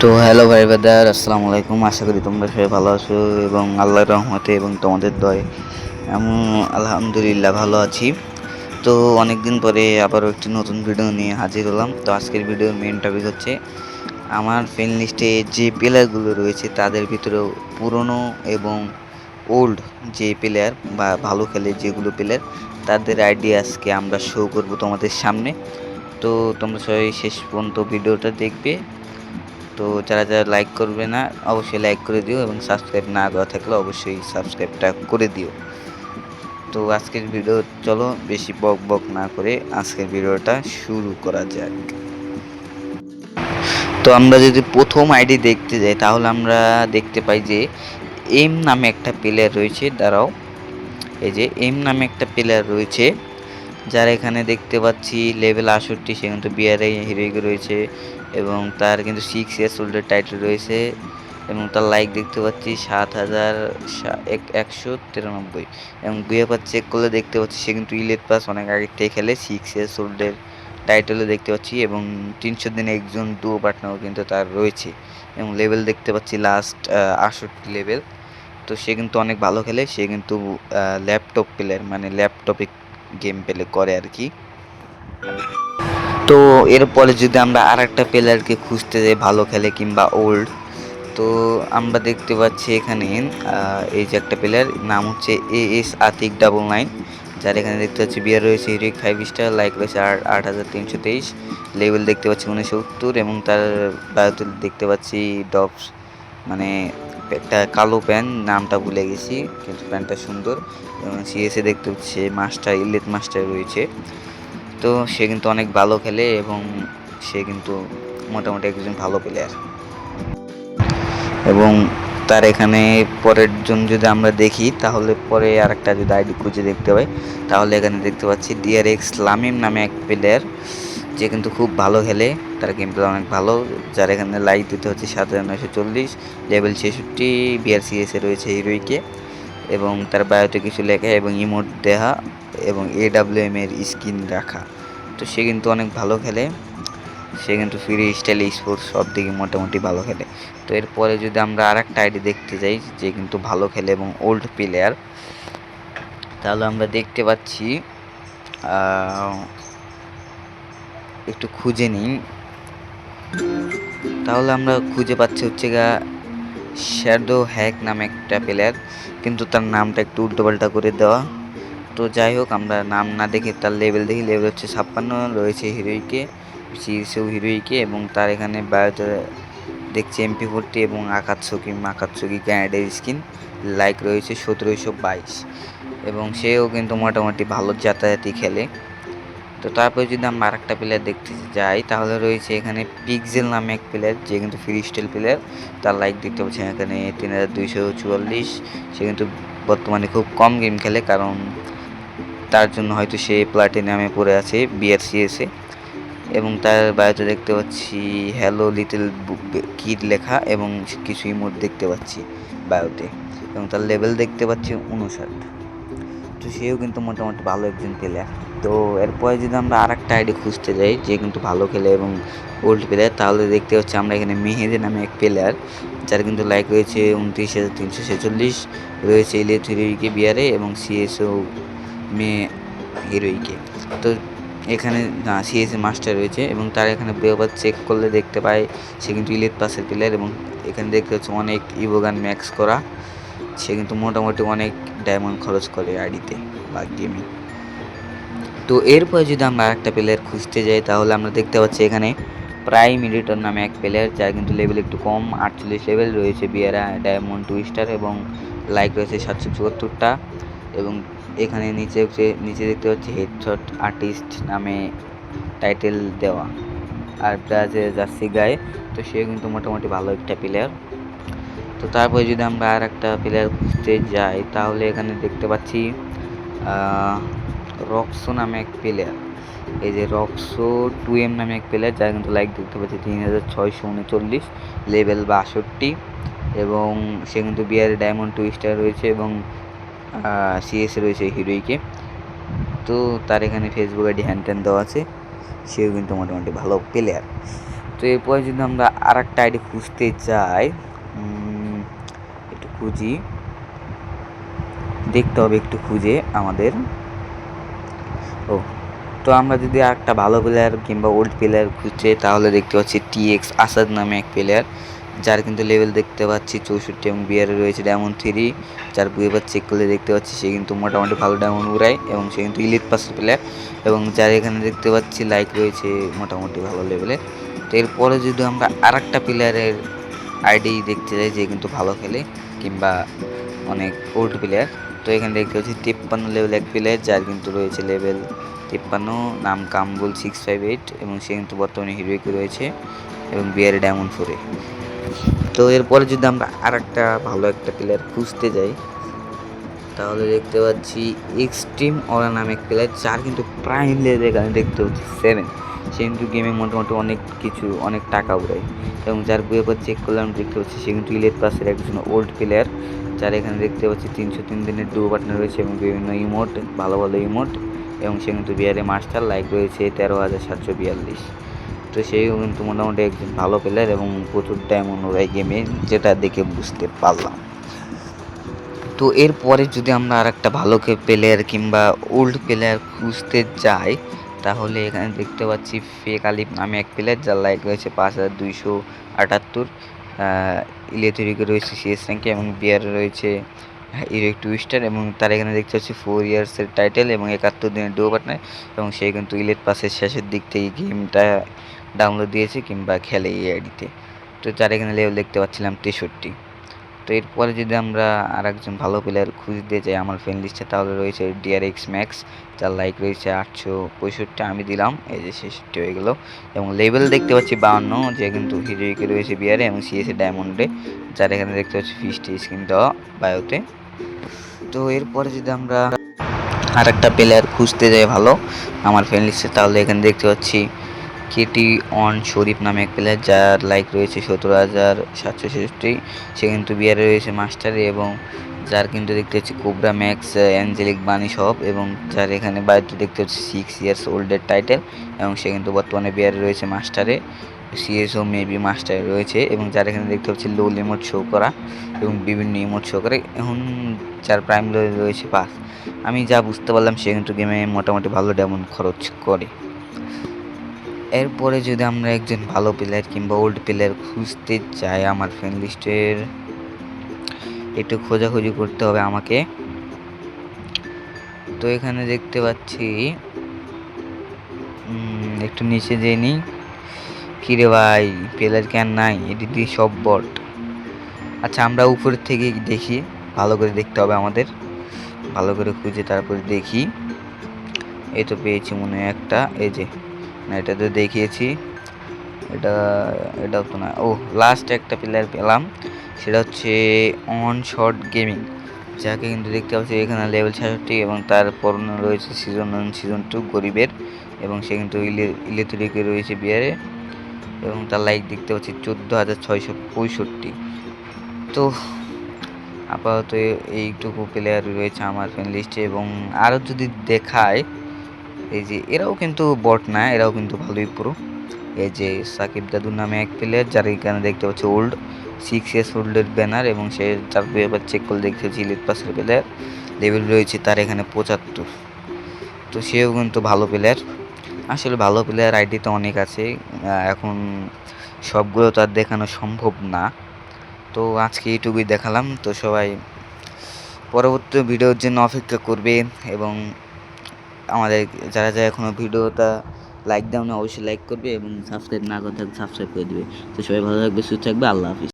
তো হ্যালো ভাই ব্রাদার, আসসালামু আলাইকুম। আশা করি তোমরা সবাই ভালো আছো এবং আল্লাহর রহমতে এবং তোমাদের দয়ে আমি আলহামদুলিল্লাহ ভালো আছি। তো অনেক দিন পরে আবারও একটি নতুন ভিডিও নিয়ে হাজির হলাম। তো আজকের ভিডিওর মেন টপিক হচ্ছে আমার ফ্রেন্ড লিস্টে যে প্লেয়ারগুলো রয়েছে তাদের ভিতরেও পুরনো এবং ওল্ড যে প্লেয়ার বা ভালো খেলে যেগুলো প্লেয়ার তাদের আইডিয়া আজকে আমরা শো করব তোমাদের সামনে। তো তোমরা সবাই শেষ পর্যন্ত ভিডিওটা দেখবে। তো যারা যারা লাইক করবে না অবশ্যই লাইক করে দিও এবং সাবস্ক্রাইব না করা থাকলে অবশ্যই সাবস্ক্রাইবটা করে দিও। তো আজকের ভিডিও চলো বেশি বক বক না করে আজকের ভিডিওটা শুরু করা যাক। তো আমরা যদি প্রথম আইডি দেখতে যাই তাহলে আমরা দেখতে পাই যে এম নামে একটা প্লেয়ার রয়েছে। দাঁড়াও, এই যে এম নামে একটা প্লেয়ার রয়েছে যার এখানে দেখতে পাচ্ছি লেভেল ৬৮, সে কিন্তু বিআরএ হিরোইক রয়েছে এবং তার কিন্তু 6 ইয়ার্স ওল্ডের টাইটেল রয়েছে এবং তার লাইক দেখতে পাচ্ছি ৭,১৯৩ এবং গুয়াপার চেক করলে দেখতে পাচ্ছি সে কিন্তু ইলিট পাস অনেক আগে থেকে খেলে। 6 ইয়ার্স ওল্ডের টাইটেলও দেখতে পাচ্ছি এবং ৩০০ দিনে একজন ডুও পার্টনারও কিন্তু তার রয়েছে এবং লেভেল দেখতে পাচ্ছি লাস্ট ৬৮ লেভেল। তো সে কিন্তু অনেক ভালো খেলে, সে কিন্তু ল্যাপটপ প্লেয়ার, মানে ল্যাপটপে গেম প্লে করে আর কি। তো এরপরে যদি আমরা আর একটা প্লেয়ারকে খুঁজতে যাই ভালো খেলে কিংবা ওল্ড, তো আমরা দেখতে পাচ্ছি এখানে এই যে একটা প্লেয়ার নাম হচ্ছে AS Atik 99, যার এখানে দেখতে পাচ্ছি বিয়ার রয়েছে হিরোইক 5 স্টার, লাইক রয়েছে ৮,৩২৩, লেভেল দেখতে পাচ্ছি 69 এবং তার বায়োতে দেখতে পাচ্ছি ডবস, মানে একটা কালো প্যান্ট, নামটা ভুলে গেছি কিন্তু প্যান্টটা সুন্দর এবং সিএসএ দেখতে পাচ্ছি মাস্টার ইলিট মাস্টার রয়েছে। তো সে কিন্তু অনেক ভালো খেলে এবং সে কিন্তু মোটামুটি একজন ভালো প্লেয়ার এবং তার এখানে পরের জন যদি আমরা দেখি তাহলে পরে আরেকটা যদি আইডি খুঁজে দেখতে পাই তাহলে এখানে দেখতে পাচ্ছি DRX লামিম নামে এক প্লেয়ার, যে কিন্তু খুব ভালো খেলে, তার গেম প্লে অনেক ভালো, যার এখানে লাইক দিতে হচ্ছে ৭,৯৪০, লেভেল ৬৬, BRCS রয়েছে হিরোইকে এবং তার বায়োতে কিছু লেখা এবং ইমোট দেহা এবং AWM এর স্কিন রাখা। তো সে কিন্তু অনেক ভালো খেলে, সে কিন্তু ফ্রি স্টাইল স্পোর্টস সব দিকে মোটামুটি ভালো খেলে। তো এরপরে যদি আমরা আর একটা আইডি দেখতে যাই যে কিন্তু ভালো খেলে এবং ওল্ড প্লেয়ার, তাহলে আমরা দেখতে পাচ্ছি একটু খুঁজে নিই, তাহলে আমরা খুঁজে পাচ্ছি হচ্ছে শ্যাডো হ্যাক নামে একটা প্লেয়ার, কিন্তু তার নামটা একটু উল্টোপাল্টা করে দেওয়া। তো যাই হোক, আমরা নাম না দেখে তার লেভেল দেখি, লেভেল হচ্ছে ৫৬, রয়েছে হিরোইকে, সিরিজেও হিরোইকে এবং তার এখানে বায়োতে দেখছি MP40 এবং আকাতসুকি গ্যানেডের স্কিন, লাইক রয়েছে ১৭২২ এবং সেও কিন্তু মোটামুটি ভালো যাতায়াতি খেলে। তো তারপরে যদি আমরা আরেকটা প্লেয়ার দেখতে যাই তাহলে রয়েছে এখানে পিক্সেল নামে এক প্লেয়ার, যে কিন্তু ফ্রি স্টাইল প্লেয়ার, তার লাইক দেখতে পাচ্ছেন এখানে ৩,২৪৪, সে কিন্তু বর্তমানে খুব কম গেম খেলে কারণ তার জন্য হয়তো সে প্লাটিনামে পড়ে আছে BRCS-এ এবং তার বায়োতে দেখতে পাচ্ছি হ্যালো লিটল কিড লেখা এবং কিছু ইমোট দেখতে পাচ্ছি বায়োতে এবং তার লেভেল দেখতে পাচ্ছি ৫৯। তো সেও কিন্তু মোটামুটি ভালো একজন প্লেয়ার। তো এরপরে যদি আমরা আরেকটা আইডি খুঁজতে যাই যে কিন্তু ভালো খেলে এবং ওল্ড প্লেয়ার, তাহলে দেখতে হচ্ছে আমরা এখানে মেহেদি নামে এক প্লেয়ার, যার কিন্তু লাইক রয়েছে ২৯,৩৪৬, রয়েছে ইলিট হিরোইকে বিয়ারে এবং CSO মে হিরোইকে। তো এখানে সিএসএ মাস্টার রয়েছে এবং তার এখানে বেওবার চেক করলে দেখতে পাই সে কিন্তু ইলিট পাসের প্লেয়ার এবং এখানে দেখতে হচ্ছে অনেক ইভোগান ম্যাক্স করা, সে কিন্তু মোটামুটি অনেক ডায়মন্ড খরচ করে আইডিতে বা গেমে। তো এরপরে যদি আমরা আরেকটা প্লেয়ার খুঁজতে যাই তাহলে আমরা দেখতে পাচ্ছি এখানে প্রাইম এডিটর নামে এক প্লেয়ার, যার কিন্তু লেভেল একটু কম, ৪৮ লেভেল, রয়েছে বিয়ারা ডায়মন্ড 2 স্টার এবং লাইক রয়েছে ৭৭৪টা এবং এখানে নিচে দেখতে পাচ্ছি হেডশট আর্টিস্ট নামে টাইটেল দেওয়া আর ব্রাজের জার্সি গায়ে। তো সে কিন্তু মোটামুটি ভালো একটা প্লেয়ার। তো তারপরে যদি আমরা আর একটা প্লেয়ার খুঁজতে যাই তাহলে এখানে দেখতে পাচ্ছি রক্সো নামে এক প্লেয়ার, এই যে রক্সো 2M নামে এক প্লেয়ার, যার কিন্তু লাইক দেখতে পাচ্ছি ৩,৬৩৯, লেভেল ৬২ এবং সে কিন্তু বিআর ডায়মন্ড 2 স্টার রয়েছে এবং CS রয়েছে হিরোইকে। তো তার এখানে ফেসবুক আইডি হ্যান্ড দেওয়া আছে, সেও কিন্তু মোটামুটি ভালো প্লেয়ার। তো তো এরপরে যদি আমরা আর একটা আইডি খুঁজতে যাই, একটু খুঁজি, দেখতে হবে একটু খুঁজে আমাদের। ও, তো আমরা যদি আর একটা ভালো প্লেয়ার কিংবা ওল্ড প্লেয়ার খুঁজছে তাহলে দেখতে পাচ্ছি টিএক্স আসাদ নামে এক প্লেয়ার, যার কিন্তু লেভেল দেখতে পাচ্ছি 64 এবং বিয়ারে রয়েছে ডায়মন্ড 3। যার বুয়েবার চেক করলে দেখতে পাচ্ছি সে কিন্তু মোটামুটি ভালো ডায়মন্ড উড়ায় এবং সে কিন্তু ইলিট পাসের প্লেয়ার, এবং যার এখানে দেখতে পাচ্ছি লাইক রয়েছে মোটামুটি ভালো লেভেলে। তো এরপরে যদি আমরা আর একটা প্লেয়ারের আইডি দেখতে যাই যে কিন্তু ভালো খেলে কিংবা অনেক ওল্ড প্লেয়ার, তো এখানে দেখতে পাচ্ছি 53 লেভেল এক প্লেয়ার, যার কিন্তু রয়েছে লেভেল 53, নাম কামবুল 658 এবং সে কিন্তু বর্তমানে হিরোইকে রয়েছে এবং বিয়ারে ডায়মন্ড 4-এ। তো এরপরে যদি আমরা আর একটা ভালো একটা প্লেয়ার খুঁজতে যাই তাহলে দেখতে পাচ্ছি এক্সট্রিম ওরা নামে এক প্লেয়ার, যার কিন্তু প্রাইম লেভেল এখানে দেখতে পাচ্ছি 7। সে কিন্তু গেমে মোটামুটি অনেক কিছু অনেক টাকা উড়ায় এবং যার বইয়ের পর চেক করলাম দেখতে পাচ্ছি সে কিন্তু ইলেট পাসের একজন ওল্ড প্লেয়ার, যার এখানে দেখতে পাচ্ছি 303 দিনের ডুও পার্টনার রয়েছে এবং বিভিন্ন ইমোট, ভালো ভালো ইমোট, এবং সে কিন্তু বিয়ারে মাস্টার লাইক রয়েছে 13,742। তো সেই কিন্তু মোটামুটি একজন ভালো প্লেয়ার এবং প্রচুর ডায়মন্ড ওড়ায় গেমে, যেটা দেখে বুঝতে পারলাম। তো এরপরে যদি আমরা আর একটা ভালো প্লেয়ার কিংবা ওল্ড প্লেয়ার খুঁজতে যাই তাহলে এখানে দেখতে পাচ্ছি ফেক আলিফ নামে এক প্লেয়ার, যার লাইক রয়েছে 5,278, ইলেকট্রিকে রয়েছে সিএস র্যাঙ্কে এবং বিয়ারে রয়েছে ইরেক টুইস্টার, এবং তার এখানে দেখতে পাচ্ছি 4 ইয়ার্সের টাইটেল এবং 71 দিনের ডুও পার্টনার, এবং সে কিন্তু ইলেট পাসের শেষের দিক থেকে গেমটা ডাউনলোড দিয়েছে কিংবা খেলে এই আইডিতে। তো যার এখানে লেভেল দেখতে পাচ্ছিলাম 63। তো এরপরে যদি আমরা আর একজন ভালো প্লেয়ার খুঁজতে যাই আমার ফ্রেন্ড লিস্টে তাহলে রয়েছে ডিআরএক্স ম্যাক্স, যার লাইক রয়েছে 865, আমি দিলাম, এই যে 66 হয়ে গেল, এবং লেভেল দেখতে পাচ্ছি 52, যে কিন্তু হিরোইকে রয়েছে বিয়ারে এবং সিএসএ ডায়মন্ডে, যার এখানে দেখতে পাচ্ছি ফিস্ট স্কিন দেওয়া বায়োতে। তো এরপরে যদি আমরা আর একটা প্লেয়ার খুঁজতে যাই ভালো আমার ফ্রেন্ড লিস্টে তাহলে এখানে দেখতে পাচ্ছি কেটি অন শরীফ নামে এক প্লেয়ার, যার লাইক রয়েছে 17,766, সে কিন্তু বিয়ারে রয়েছে মাস্টারে এবং যার কিন্তু দেখতে পাচ্ছি কোবরা ম্যাক্স অ্যাঞ্জেলিক বানি সব, এবং যার এখানে বাড়িতে দেখতে পাচ্ছি 6 ইয়ার্স ওল্ডের টাইটেল এবং সে কিন্তু বর্তমানে বিয়ারে রয়েছে মাস্টারে, সিএসও মেবি মাস্টারে রয়েছে, এবং যার এখানে দেখতে পাচ্ছি লো ইমোট শো করা এবং বিভিন্ন ইমোট শো করে, এখন যার প্রাইম রয়েছে 5। আমি যা বুঝতে পারলাম সে কিন্তু গেমে মোটামুটি ভালো ডায়মন্ড খরচ করে। এরপরে যদি আমরা একজন ভালো প্লেয়ার কিংবা ওল্ড প্লেয়ার খুঁজতে চাই আমার ফ্রেন্ড লিস্টের, একটু খোঁজাখুঁজি করতে হবে আমাকে। তো এখানে দেখতে পাচ্ছি একটু নিচে যেয়ে নিই, কিরে ভাই প্লেয়ার কেন নাই, এটি সব বট। আচ্ছা আমরা উপর থেকে দেখি, ভালো করে দেখতে হবে আমাদের, ভালো করে খুঁজে তারপরে দেখি। এই তো পেয়েছি মনে হয় একটা, এই যে না এটা তো দেখিয়েছি, এটাও তো না, ও লাস্ট একটা প্লেয়ার পেলাম, সেটা হচ্ছে অন শট গেমিং, যাকে কিন্তু দেখতে পাচ্ছি এখানে লেভেল 66 এবং তার পরনে রয়েছে সিজন 1 সিজন 2 গরিবের, এবং সে কিন্তু ইলেকট্রিকে রয়েছে বিয়ারে এবং তার লাইক দেখতে পাচ্ছি 14,665। তো আপাতত এইটুকু প্লেয়ার রয়েছে আমার ফ্রেন্ড লিস্টে, এবং আরও যদি দেখায় এই যে এরাও কিন্তু বট না, এরাও কিন্তু ভালোই পুরো। এই যে সাকিব দাদু নামে এক প্লেয়ার, যার এখানে দেখতে পাচ্ছি ওল্ড 6 ইয়ার্স ওল্ডের ব্যানার, এবং সে তার ব্যাপার চেক করলে দেখতে পাচ্ছি ইলিট পাসের প্লেয়ার, লেভেল রয়েছে তার এখানে 75। তো সেও কিন্তু ভালো প্লেয়ার। আসলে ভালো প্লেয়ার আইডি তো অনেক আছে, এখন সবগুলো তো আর দেখানো সম্ভব না। তো আজকে এইটুকুই দেখালাম। তো সবাই পরবর্তী ভিডিওর জন্য অপেক্ষা করবে, এবং আমাদের যারা যারা এখনও ভিডিওটা লাইক দাও না অবশ্যই লাইক করবে এবং সাবস্ক্রাইব না করে থাকলে সাবস্ক্রাইব করে দেবে। তো সবাই ভালো থাকবে, সুস্থ থাকবে, আল্লাহ হাফিজ।